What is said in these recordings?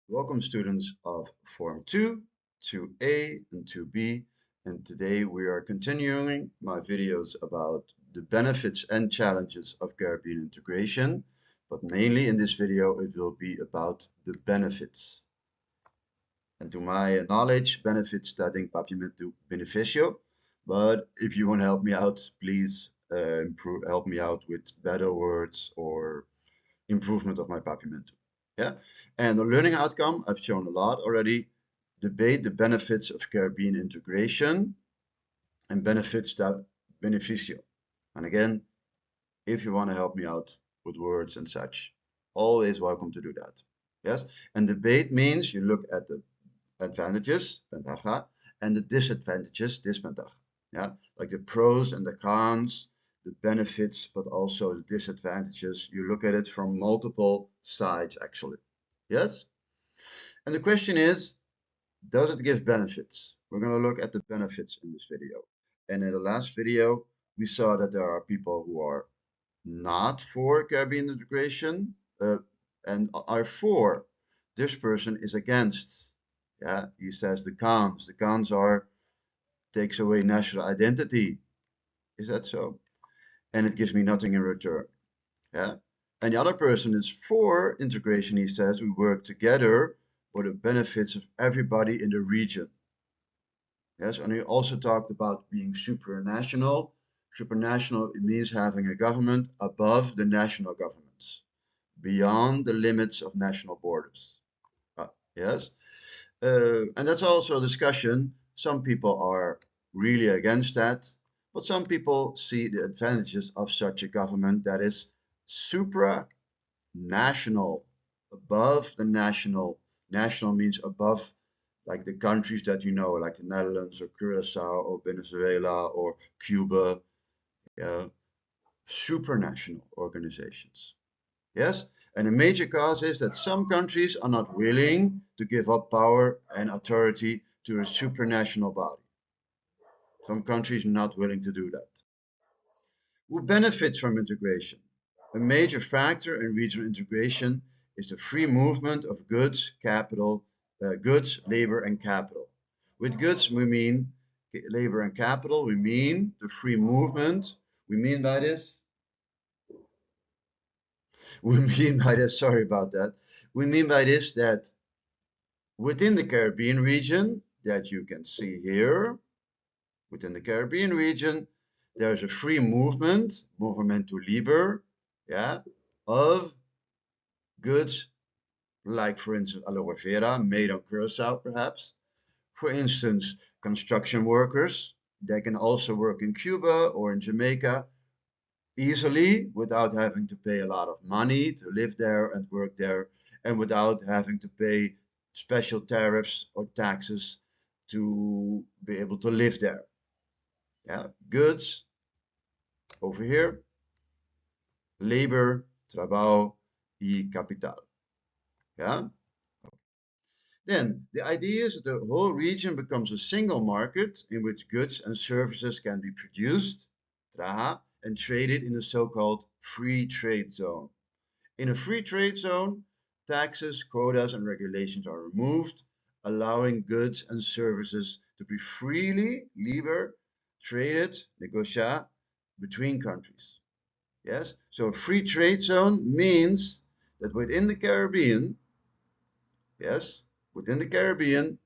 Welcome students of Form 2, 2A and 2B, and today we are continuing my videos about the benefits and challenges of Caribbean integration, but mainly in this video it will be about the benefits. And to my knowledge, benefits está em papiamento benefício, but if you want to help me out, please help me out with better words or improvement of my papiamento. Yeah, and the learning outcome, I've shown a lot already. Debate the benefits of Caribbean integration and benefits that beneficio. And again, if you want to help me out with words and such, always welcome to do that. Yes, and debate means you look at the advantages, ventaja, and the disadvantages, desventaja. Yeah, like the pros and the cons, the benefits, but also the disadvantages. You look at it from multiple sides, actually. Yes? And the question is, does it give benefits? We're going to look at the benefits in this video. And in the last video, we saw that there are people who are not for Caribbean integration and are for. This person is against. Yeah, he says the cons. The cons are takes away national identity. Is that so? And it gives me nothing in return. Yeah. And the other person is for integration. He says we work together for the benefits of everybody in the region. Yes, and he also talked about being supranational. Supranational, it means having a government above the national governments, beyond the limits of national borders. Yes, and that's also a discussion. Some people are really against that, but some people see the advantages of such a government that is supranational, above the national. National means above, like the countries that you know, like the Netherlands or Curacao or Venezuela or Cuba, supranational organizations. Yes, and a major cause is that some countries are not willing to give up power and authority to a supranational body. Some countries are not willing to do that. Who benefits from integration? A major factor in regional integration is the free movement of goods, goods, labor, and capital. With goods, we mean labor and capital. We mean the free movement. We mean by this. We mean by this. Sorry about that. We mean by this that within the Caribbean region, that you can see here, within the Caribbean region, there's a free movement, movimento libre, yeah, of goods, like for instance aloe vera, made on Curacao perhaps. For instance, construction workers, they can also work in Cuba or in Jamaica easily without having to pay a lot of money to live there and work there, and without having to pay special tariffs or taxes to be able to live there. Yeah, goods over here, labor, trabajo y capital. Yeah. Then the idea is that the whole region becomes a single market in which goods and services can be produced, traha, and traded in a so-called free trade zone. In a free trade zone, taxes, quotas, and regulations are removed, allowing goods and services to be freely, libre, traded, negociate between countries. Yes, so a free trade zone means that within the Caribbean, yes, within the Caribbean,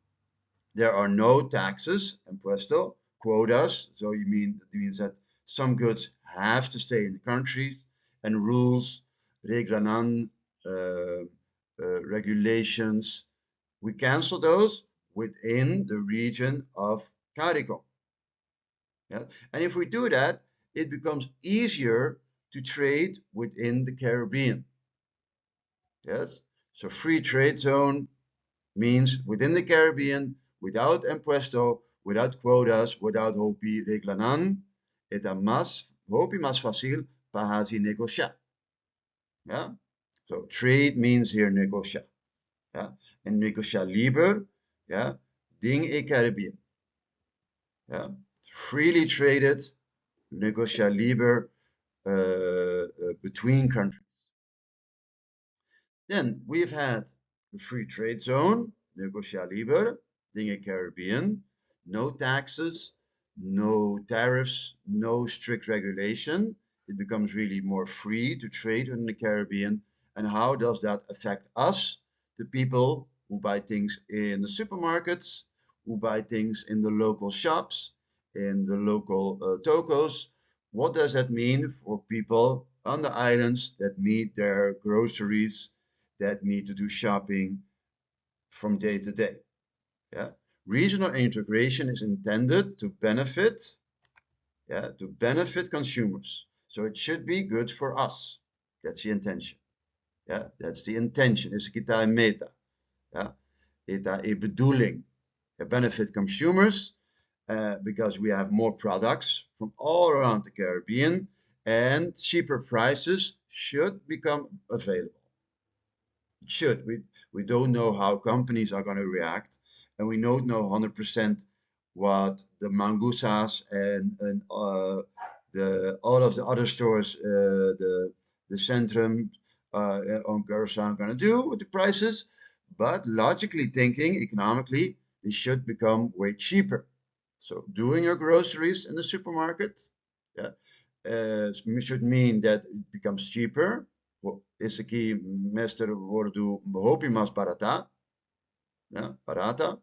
there are no taxes, impuesto, quotas. So it means that some goods have to stay in the countries, and rules, reglanan, regulations. We cancel those within the region of CARICOM. Yeah? And if we do that, it becomes easier to trade within the Caribbean. Yes, so free trade zone means within the Caribbean, without impuesto, without quotas, without hopi reglanan, eta más, hopi más fácil para así negociar. Yeah, so trade means here negociar. Yeah, and negociar libre, yeah, ding e Caribbean. Yeah, freely traded, negociar libre between countries. Then we've had the free trade zone, negocia libre, dingen Caribbean, no taxes, no tariffs, no strict regulation. It becomes really more free to trade in the Caribbean. And how does that affect us, the people who buy things in the supermarkets, who buy things in the local shops, in the local tokos? What does that mean for people on the islands that need their groceries, that need to do shopping from day to day? Yeah, regional integration is intended to benefit, consumers. So it should be good for us. That's the intention. Yeah, that's the intention. Is kita meta. Yeah, ita e bedoeling. Benefit consumers because we have more products from all around the Caribbean and cheaper prices should become available. It should. We don't know how companies are going to react, and we don't know 100% what the Mangusas and all of the other stores, the Centrum on Curacao are going to do with the prices. But logically thinking, economically, they should become way cheaper. So doing your groceries in the supermarket, yeah, should mean that it becomes cheaper. Esse aqui, mestre wordu hopi mas barata, yeah, barata,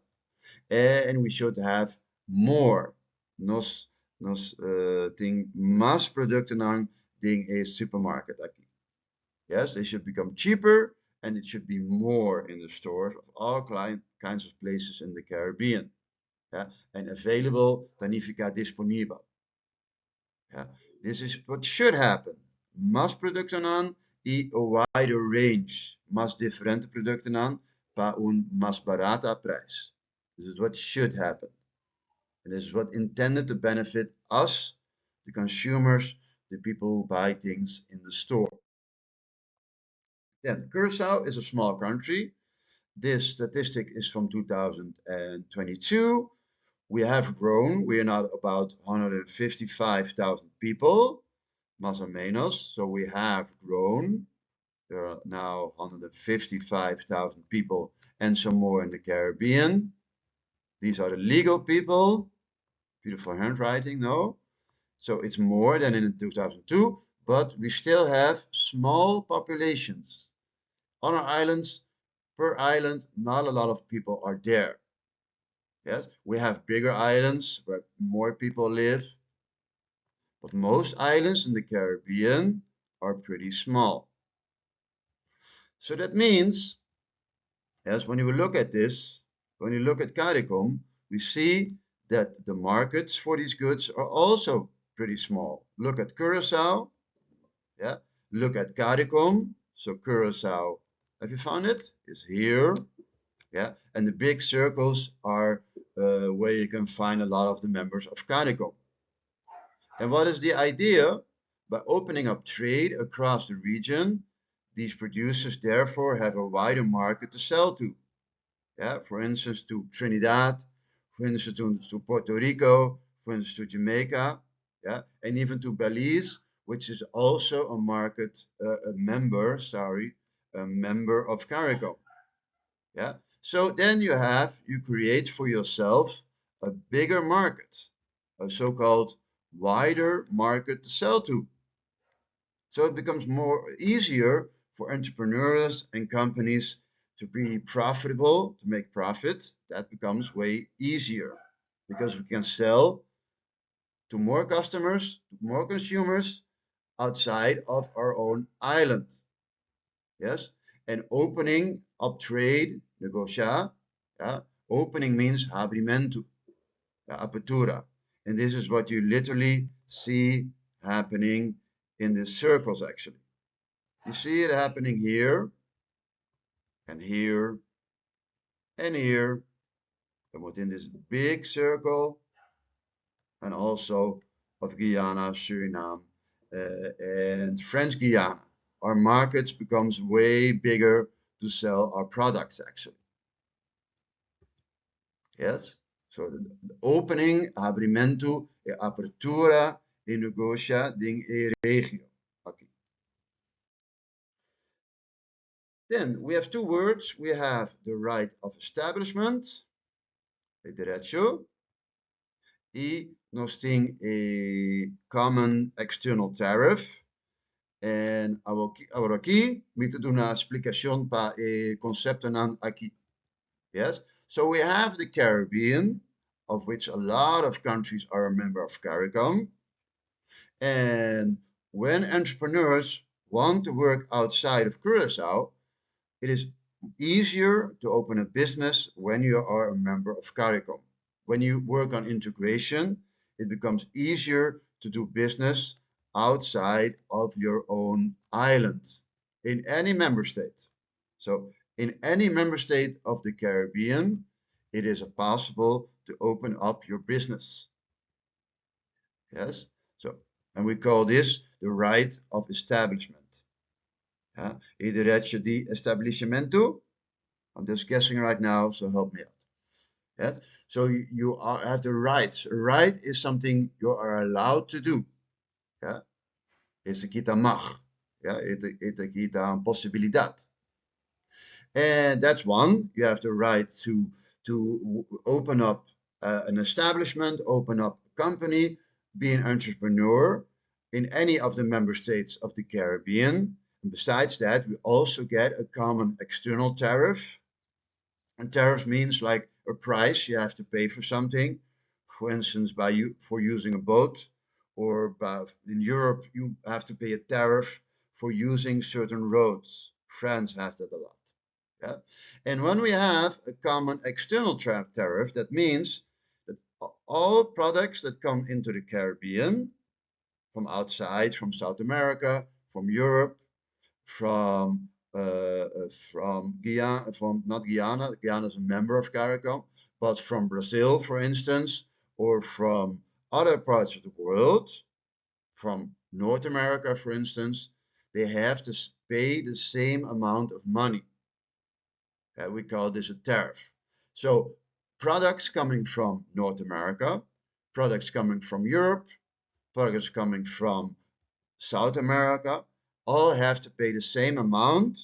and we should have more. Nos ting mas producten aan ding a supermarket aqui. Yes, they should become cheaper and it should be more in the stores of all kinds of places in the Caribbean. Yeah, and available, dan fica disponível. Yeah, this is what should happen. Mas producten aan e a wider range. Mas diferente producten aan pa un mas barata prijs. This is what should happen. And this is what intended to benefit us, the consumers, the people who buy things in the store. Then Curacao is a small country. This statistic is from 2022. We have grown. We are now about 155,000 people, más o menos. So we have grown. There are now 155,000 people and some more in the Caribbean. These are the legal people. Beautiful handwriting, no? So it's more than in 2002, but we still have small populations. On our islands, per island, not a lot of people are there. Yes, we have bigger islands where more people live, but most islands in the Caribbean are pretty small. So that means, yes, when you look at this, when you look at CARICOM, we see that the markets for these goods are also pretty small. Look at Curacao, yeah. Look at CARICOM. So Curacao, have you found it? It's here, yeah. And the big circles are where you can find a lot of the members of CARICOM. And what is the idea? By opening up trade across the region, these producers therefore have a wider market to sell to. Yeah, for instance, to Trinidad, for instance, to Puerto Rico, for instance, to Jamaica, yeah, and even to Belize, which is also a market, a member of CARICOM. Yeah, so then you create for yourself a bigger market, a so-called wider market to sell to. So it becomes more easier for entrepreneurs and companies to be profitable, to make profit. That becomes way easier because we can sell to more customers, to more consumers outside of our own island. Yes, and opening up trade, negocia, yeah, opening means abrimento, apertura. And this is what you literally see happening in the circles actually. You see it happening here, and here, and here, and within this big circle, and also of Guyana, Suriname, and French Guiana. Our markets becomes way bigger to sell our products actually. Yes, so the opening, abrimento e apertura e negocia ding e regio. Okay. Then we have two words. We have the right of establishment, el derecho, y nós tem a common external tariff. En agora aqui, me te dar uma explicação para o conceito aqui. Yes, so we have the Caribbean, of which a lot of countries are a member of CARICOM. And when entrepreneurs want to work outside of Curacao, it is easier to open a business when you are a member of CARICOM. When you work on integration, it becomes easier to do business outside of your own island in any member state. So in any member state of the Caribbean, it is possible to open up your business. Yes, so, and we call this the right of establishment. Y derecho de establecimiento. I'm just guessing right now, so help me out. Yeah? So you have the right. A right is something you are allowed to do. Yeah? Ese quita mag. Yeah? Ete quita possibilidad. And that's one. You have the right to open up an establishment, open up a company, be an entrepreneur in any of the member states of the Caribbean. And besides that, we also get a common external tariff. And tariff means like a price you have to pay for something. For instance, for using a boat, or in Europe, you have to pay a tariff for using certain roads. France has that a lot. Yeah? And when we have a common external tariff, that means that all products that come into the Caribbean from outside, from South America, from Europe, from Guyana, from not Guyana, Guyana is a member of CARICOM, but from Brazil, for instance, or from other parts of the world, from North America, for instance, they have to pay the same amount of money. We call this a tariff. So products coming from North America, products coming from Europe, products coming from South America, all have to pay the same amount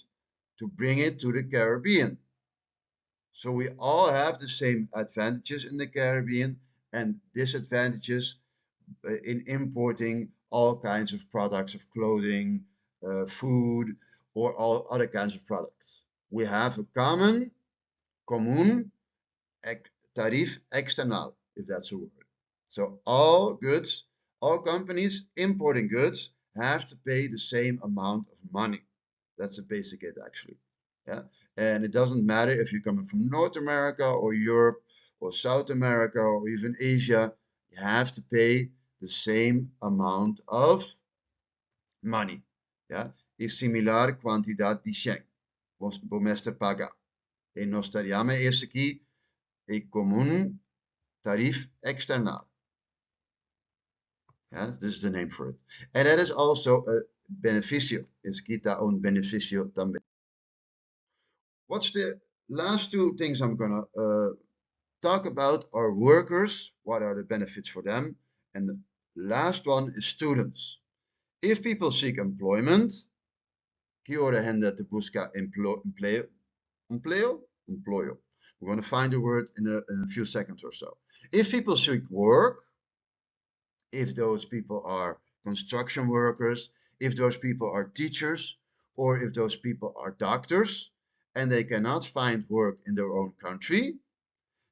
to bring it to the Caribbean. So we all have the same advantages in the Caribbean and disadvantages in importing all kinds of products of clothing, food, or all other kinds of products. We have a común tarief external, if that's a word. So all goods, all companies importing goods have to pay the same amount of money. That's the basic it actually. Yeah, and it doesn't matter if you're coming from North America or Europe or South America or even Asia, you have to pay the same amount of money. Yeah, y similar quantidad de 100. Vos paga. E nós estaríamos esse aqui a común tarief external. Yeah, this is the name for it. And that is also a beneficio. Es quita un beneficio también. What's the last two things I'm gonna talk about are workers. What are the benefits for them? And the last one is students. If people seek employment, que hora gente busca empleo? Employo. We're going to find the word in a few seconds or so. If people seek work, if those people are construction workers, if those people are teachers, or if those people are doctors, and they cannot find work in their own country,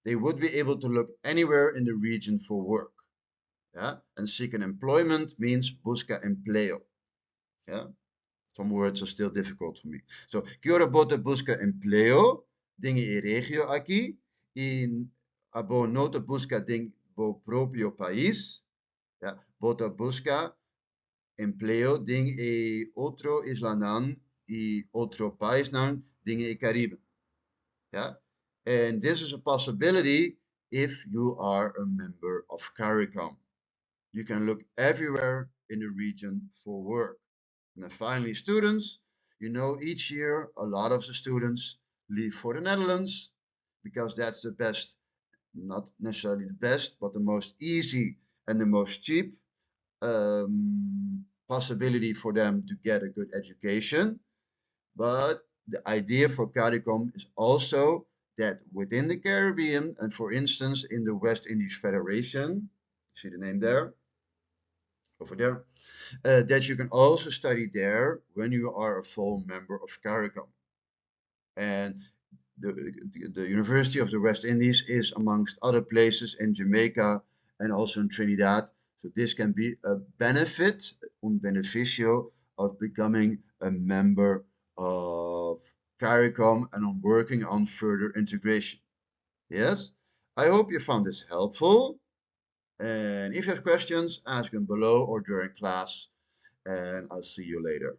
they would be able to look anywhere in the region for work. Yeah? And seek an employment means busca empleo. Yeah? Some words are still difficult for me. So, que hora bota busca empleo, dinge e regio aqui, in abo nota busca ding bo propio país, yeah? Bota busca empleo ding e otro islanan y otro país nan dinge e Caribe. Yeah? And this is a possibility if you are a member of CARICOM. You can look everywhere in the region for work. And then finally, students, you know, each year a lot of the students leave for the Netherlands because that's the best, not necessarily the best, but the most easy and the most cheap possibility for them to get a good education. But the idea for CARICOM is also that within the Caribbean, and for instance in the West Indies Federation, see the name there, over there, that you can also study there when you are a full member of CARICOM. And the University of the West Indies is amongst other places in Jamaica and also in Trinidad. So this can be a benefit, un beneficio of becoming a member of CARICOM and on working on further integration. Yes, I hope you found this helpful. And if you have questions, ask them below or during class, and I'll see you later.